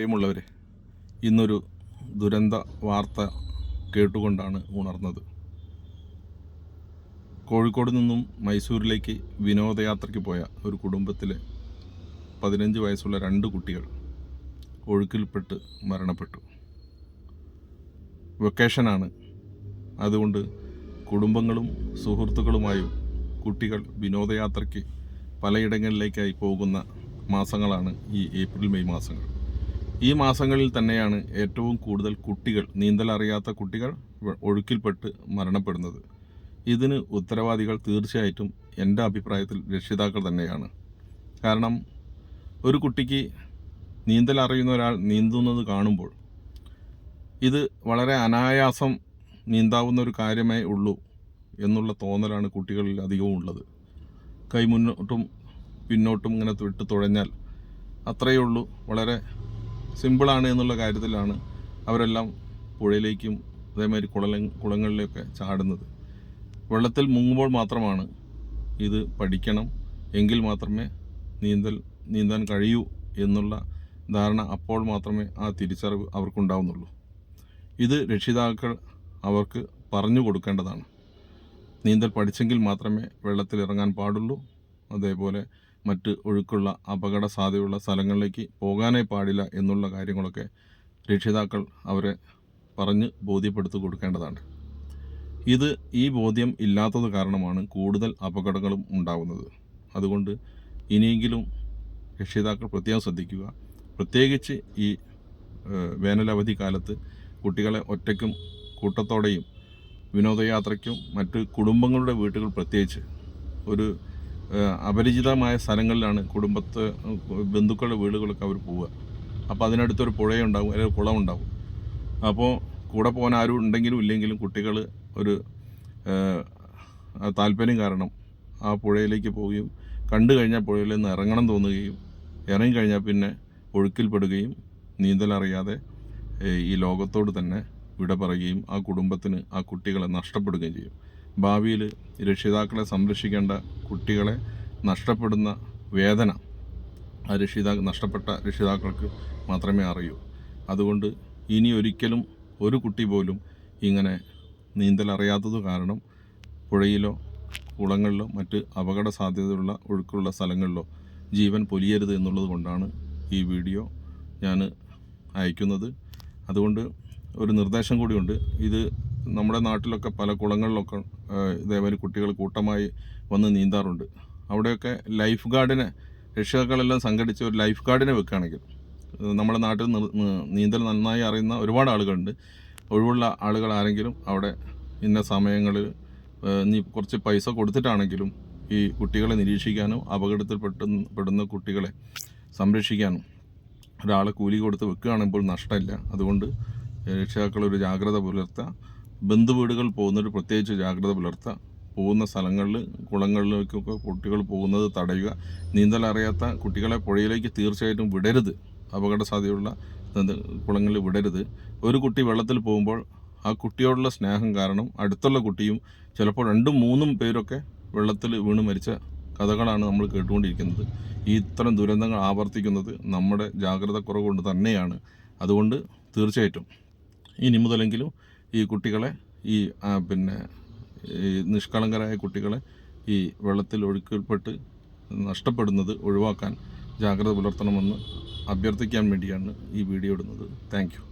പ്രിയമുള്ളവരെ, ഇന്നൊരു ദുരന്ത വാർത്ത കേട്ടുകൊണ്ടാണ് ഉണർന്നത്. കോഴിക്കോട് നിന്നും മൈസൂരിലേക്ക് വിനോദയാത്രയ്ക്ക് പോയ ഒരു കുടുംബത്തിലെ 15 വയസ്സുള്ള 2 കുട്ടികൾ ഒഴുക്കിൽപ്പെട്ട് മരണപ്പെട്ടു. വെക്കേഷനാണ്. അതുകൊണ്ട് കുടുംബങ്ങളും സുഹൃത്തുക്കളുമായും കുട്ടികൾ വിനോദയാത്രയ്ക്ക് പലയിടങ്ങളിലേക്കായി പോകുന്ന മാസങ്ങളാണ് ഈ ഏപ്രിൽ മെയ് മാസങ്ങൾ. ഈ മാസങ്ങളിൽ തന്നെയാണ് ഏറ്റവും കൂടുതൽ കുട്ടികൾ, നീന്തലറിയാത്ത കുട്ടികൾ ഒഴുക്കിൽപ്പെട്ട് മരണപ്പെടുന്നത്. ഇതിന് ഉത്തരവാദികൾ തീർച്ചയായിട്ടും എൻ്റെ അഭിപ്രായത്തിൽ രക്ഷിതാക്കൾ തന്നെയാണ്. കാരണം ഒരു കുട്ടിക്ക് നീന്തൽ അറിയുന്ന ഒരാൾ നീന്തുന്നത് കാണുമ്പോൾ ഇത് വളരെ അനായാസം നീന്താവുന്ന ഒരു കാര്യമേ ഉള്ളൂ എന്നുള്ള തോന്നലാണ് കുട്ടികളിൽ അധികവും ഉള്ളത്. കൈ മുന്നോട്ടും പിന്നോട്ടും ഇങ്ങനെ വിട്ട് തുഴഞ്ഞാൽ അത്രയേ ഉള്ളൂ, വളരെ സിമ്പിളാണ് എന്നുള്ള കാര്യത്തിലാണ് അവരെല്ലാം പുഴയിലേക്കും അതേമാതിരി കുളങ്ങളിലൊക്കെ ചാടുന്നത്. വെള്ളത്തിൽ മുങ്ങുമ്പോൾ മാത്രമാണ് ഇത് പഠിക്കണം, എങ്കിൽ മാത്രമേ നീന്താൻ കഴിയൂ എന്നുള്ള ധാരണ അപ്പോൾ മാത്രമേ ആ തിരിച്ചറിവ് അവർക്കുണ്ടാവുന്നുള്ളൂ. ഇത് രക്ഷിതാക്കൾ അവർക്ക് പറഞ്ഞു കൊടുക്കേണ്ടതാണ്. നീന്തൽ പഠിച്ചെങ്കിൽ മാത്രമേ വെള്ളത്തിൽ ഇറങ്ങാൻ പാടുള്ളൂ, അതേപോലെ മറ്റ് ഒഴുക്കുള്ള അപകട സാധ്യതയുള്ള സ്ഥലങ്ങളിലേക്ക് പോകാനേ പാടില്ല എന്നുള്ള കാര്യങ്ങളൊക്കെ രക്ഷിതാക്കൾ അവരെ പറഞ്ഞ് ബോധ്യപ്പെടുത്തി കൊടുക്കേണ്ടതാണ്. ഈ ബോധ്യം ഇല്ലാത്തത് കാരണമാണ് കൂടുതൽ അപകടങ്ങളും ഉണ്ടാകുന്നത്. അതുകൊണ്ട് ഇനിയെങ്കിലും രക്ഷിതാക്കൾ പ്രത്യേകം ശ്രദ്ധിക്കുക. പ്രത്യേകിച്ച് ഈ വേനലവധി കാലത്ത് കുട്ടികളെ ഒറ്റയ്ക്കും കൂട്ടത്തോടെയും വിനോദയാത്രയ്ക്കും മറ്റ് കുടുംബങ്ങളുടെ വീട്ടുകൾ പ്രത്യേകിച്ച് ഒരു അപരിചിതമായ സ്ഥലങ്ങളിലാണ് ബന്ധുക്കളുടെ വീടുകളൊക്കെ അവർ പോവുക. അപ്പോൾ അതിനടുത്തൊരു പുഴയുണ്ടാവും, അല്ലെങ്കിൽ കുളമുണ്ടാവും. അപ്പോൾ കൂടെ പോകാൻ ആരും ഉണ്ടെങ്കിലും ഇല്ലെങ്കിലും കുട്ടികൾ ഒരു താല്പര്യം കാരണം ആ പുഴയിലേക്ക് പോവുകയും കണ്ടു കഴിഞ്ഞാൽ പുഴയിൽ നിന്ന് ഇറങ്ങണം തോന്നുകയും ഇറങ്ങിക്കഴിഞ്ഞാൽ പിന്നെ ഒഴുക്കിൽപ്പെടുകയും നീന്തലറിയാതെ ഈ ലോകത്തോട് തന്നെ വിട പറയുകയും ആ കുടുംബത്തിന് ആ കുട്ടികളെ നഷ്ടപ്പെടുകയും ചെയ്യും. ഭാവിയിൽ രക്ഷിതാക്കളെ സംരക്ഷിക്കേണ്ട കുട്ടികളെ നഷ്ടപ്പെടുന്ന വേദന നഷ്ടപ്പെട്ട രക്ഷിതാക്കൾക്ക് മാത്രമേ അറിയൂ. അതുകൊണ്ട് ഇനി ഒരിക്കലും ഒരു കുട്ടി പോലും ഇങ്ങനെ നീന്തൽ അറിയാത്തത് കാരണം പുഴയിലോ കുളങ്ങളിലോ മറ്റ് അപകട സാധ്യതയുള്ള ഒഴുക്കുള്ള സ്ഥലങ്ങളിലോ ജീവൻ പൊലിയരുത് എന്നുള്ളത് കൊണ്ടാണ് ഈ വീഡിയോ ഞാൻ അയക്കുന്നത്. അതുകൊണ്ട് ഒരു നിർദ്ദേശം കൂടിയുണ്ട്. ഇത് നമ്മുടെ നാട്ടിലൊക്കെ പല കുളങ്ങളിലൊക്കെ ഇതേമാതിരി കുട്ടികൾ കൂട്ടമായി വന്ന് നീന്താറുണ്ട്. അവിടെയൊക്കെ ലൈഫ് ഗാർഡിനെ രക്ഷിതാക്കളെല്ലാം സംഘടിച്ച് ഒരു ലൈഫ് ഗാർഡിനെ വെക്കുകയാണെങ്കിൽ, നമ്മുടെ നാട്ടിൽ നീന്തൽ നന്നായി അറിയുന്ന ഒരുപാട് ആളുകളുണ്ട്. ഒഴിവുള്ള ആളുകൾ ആരെങ്കിലും അവിടെ ഇന്ന സമയങ്ങളിൽ കുറച്ച് പൈസ കൊടുത്തിട്ടാണെങ്കിലും ഈ കുട്ടികളെ നിരീക്ഷിക്കാനും അപകടത്തിൽപ്പെടുന്ന കുട്ടികളെ സംരക്ഷിക്കാനും ഒരാളെ കൂലി കൊടുത്ത് വെക്കുകയാണെങ്കിൽ നഷ്ടമില്ല. അതുകൊണ്ട് രക്ഷിതാക്കൾ ഒരു ജാഗ്രത പുലർത്തുക. ബന്ധുവീടുകൾ പോകുന്നൊരു പ്രത്യേകിച്ച് ജാഗ്രത പുലർത്തുക. പോകുന്ന സ്ഥലങ്ങളിൽ കുളങ്ങളിലേക്കൊക്കെ കുട്ടികൾ പോകുന്നത് തടയുക. നീന്തൽ അറിയാത്ത കുട്ടികളെ പുഴയിലേക്ക് തീർച്ചയായിട്ടും വിടരുത്. അപകട സാധ്യതയുള്ള കുളങ്ങളിൽ വിടരുത്. ഒരു കുട്ടി വെള്ളത്തിൽ പോകുമ്പോൾ ആ കുട്ടിയോടുള്ള സ്നേഹം കാരണം അടുത്തുള്ള കുട്ടിയും ചിലപ്പോൾ 2-3 പേരൊക്കെ വെള്ളത്തിൽ വീണ് മരിച്ച കഥകളാണ് നമ്മൾ കേട്ടുകൊണ്ടിരിക്കുന്നത്. ഇത്തരം ദുരന്തങ്ങൾ ആവർത്തിക്കുന്നത് നമ്മുടെ ജാഗ്രത കുറവ് കൊണ്ട് തന്നെയാണ്. അതുകൊണ്ട് തീർച്ചയായിട്ടും ഇനി മുതലെങ്കിലും ഈ കുട്ടികളെ ഈ നിഷ്കളങ്കരായ കുട്ടികളെ ഈ വെള്ളത്തിൽ ഒഴുക്കിൽപ്പെട്ട് നഷ്ടപ്പെടുന്നത് ഒഴിവാക്കാൻ ജാഗ്രത പുലർത്തണമെന്ന് അഭ്യർത്ഥിക്കാൻ വേണ്ടിയാണ് ഈ വീഡിയോ ഇടുന്നത്. Thank you.